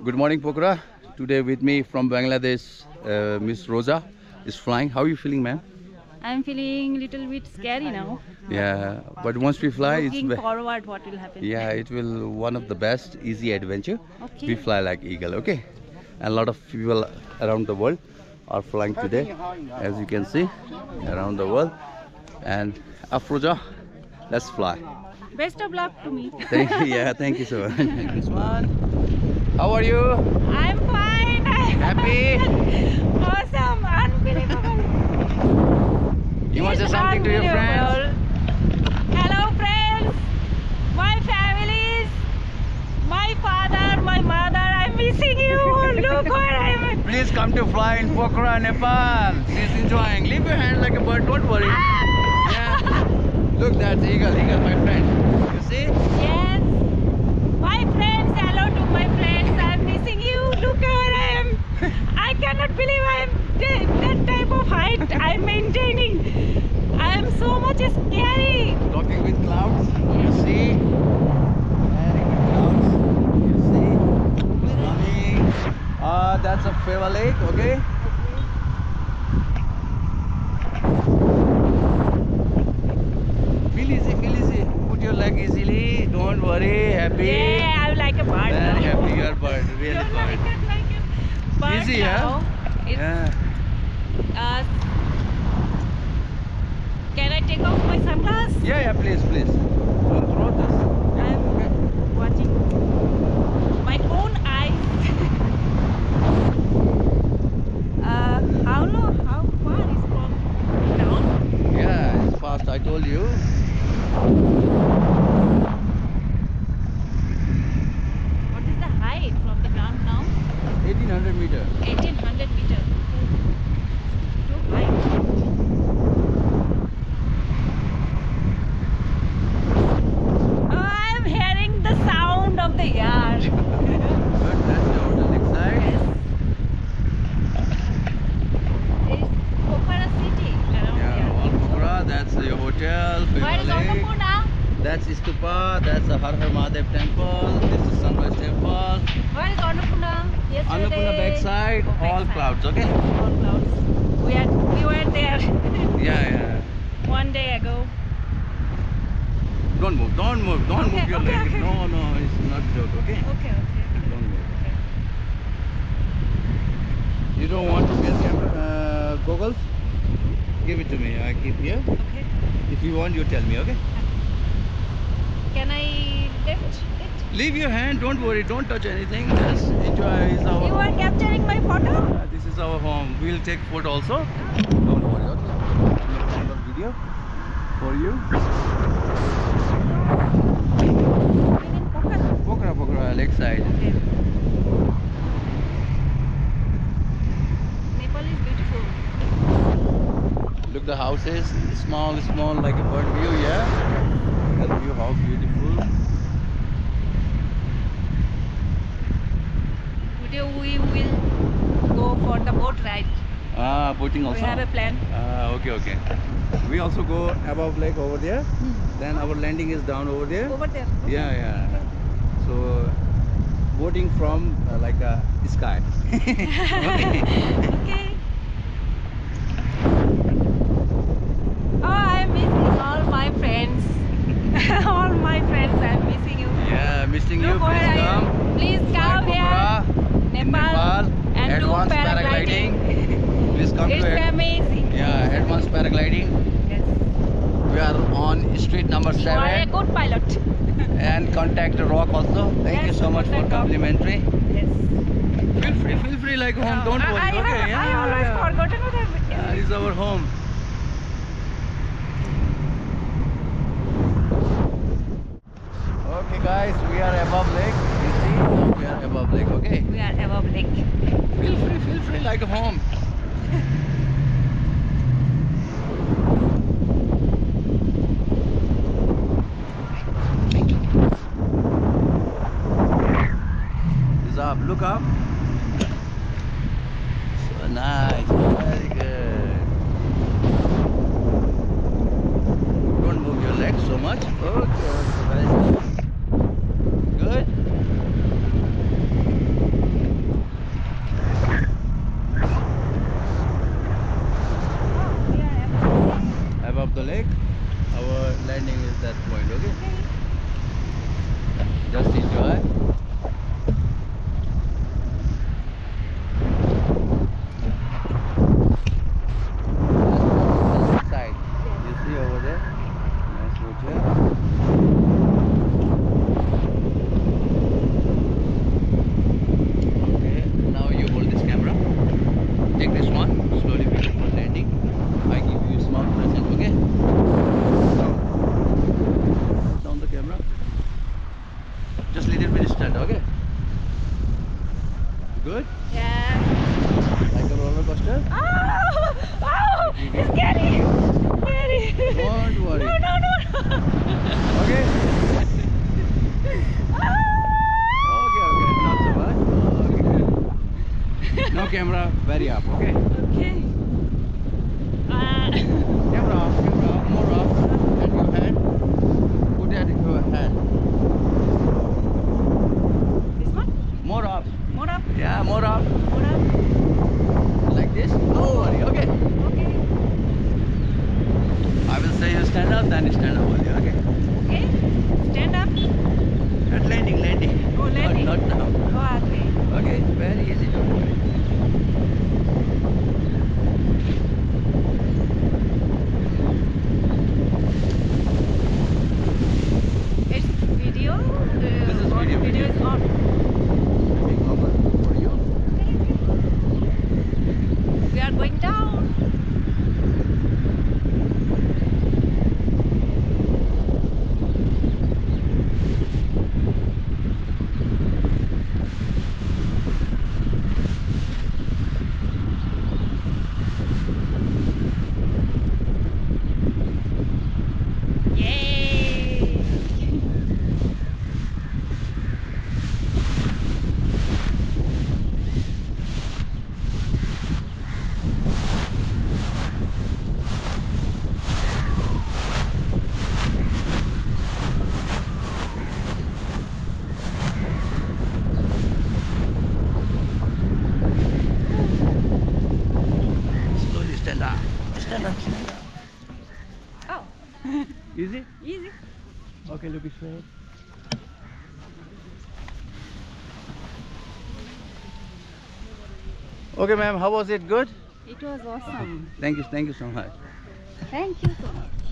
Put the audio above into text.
Good morning, Pokhara. Today with me from Bangladesh, Miss Rosa is flying. How are you feeling, ma'am? I'm feeling little bit scary now. Yeah, but once we fly, Looking forward what will happen. yeah, it will one of the best easy adventure. Okay. We fly like eagle, okay? And a lot of people around the world are flying today, as you can see, around the world. And Afroja, let's fly. Best of luck to me. Yeah, thank you so much. This one. How are you? I'm fine. Happy? Awesome. Unbelievable. You want to say something to your friends? Hello friends. My families. My father, my mother. I'm missing you. Look where I am. Please come to fly in Pokhara, Nepal. She's enjoying. Leave your hand like a bird, don't worry. Yeah. Look, that's eagle, my friend. You see? Yes. My friends, hello to my friends. I'm missing you. Look where I am. I cannot believe I'm that type of height I'm maintaining. I am so much scary. Talking with clouds. You Yes. see? Very good clouds. You see? It's coming. That's a favor lake, okay? Feel easy, feel easy. Put your leg easily. Don't worry. Happy. Yeah, I'm like a bird Very now. happy, you're bird. Really You're bird. like a bird Easy, now. huh? It's, Yeah. uh, can I take off my sunglasses? Yeah, please. Don't throw this. I'm watching my own eyes. How far is from ground? Yeah, it's fast, I told you. What is the height from the ground now? 1800 meter. 1800 meters. Too high. Oh, I'm hearing the sound of the yard. Good, that's the hotel next side. Yes. It's Pokhara city around Yeah, here. Pokhara, that's your hotel. Where is Lake. Annapurna? That's Stupa, that's a Har Har Mahadev temple. This is Sunrise temple. Where is Annapurna? Yesterday. Annapurna backside, Oh, all backside. clouds, okay? All clouds. We were there Yeah. one day ago. Don't move Okay, your okay, leg. okay. No, it's not joke, okay? Okay. Don't move. You don't want to wear camera goggles? Give it to me, I keep here. Okay. If you want, you tell me, okay? Can I lift it? Leave your hand, don't worry, don't touch anything. Just enjoy. It's our You are capturing my photo? This is our home. We'll take photo also. Don't worry, okay? We'll kind of video for you. Living in Pokhara. Pokhara, lakeside. Okay. Nepal is beautiful. Look, the houses, small, like a bird view, yeah? The view, how beautiful. Today we will go for the boat ride. Boating also. We have a plan. Okay. We also go above lake over there. Then our landing is down over there. Over there. Yeah. So boating from like a sky. Okay. Oh, I'm missing all my friends. All my friends, I'm missing you. Yeah, missing you. Look where Please I come. am. Please come here. Pokhara, in Nepal, and do advanced paragliding. Please come It's to it. amazing. Yeah, advanced paragliding. Yes. We are on street number You are a 7 good pilot. and contact Rock also. Thank you Yes, so much for contact Rock. complimentary. Yes. Feel free like home. Don't worry. I Okay. I always forgotten that. It's our home. Okay, guys, we are above lake. You see, we are above lake. Okay. We are above lake. Feel free like home. Is up. Look up. So nice. Very good. Don't move your legs so much. Okay. Very good. Good. Good? Yeah. Like a roller coaster? Oh, oh, it's scary. Scary. Don't worry. No, no, no. Okay? Okay, okay. Not so bad. Okay. No camera, very up, okay? Okay. Camera off, more off. And your head. Put it in your head. This one? More up. More up? Yeah, more up. More up? Like this. No worry, okay? Okay. I will say you stand up, then you stand up only, okay? Okay. Stand up. Not landing, landing. Oh, landing. Not now. Oh, okay. Okay, very easy, don't worry. It's video. This is video. Video is on. Big number for you. We are going down. Yay! Slowly stand up. Stand up. Oh, Easy? easy. Okay, look straight. Okay, ma'am, how was it? Good? It was awesome. Thank you so much. Thank you so much.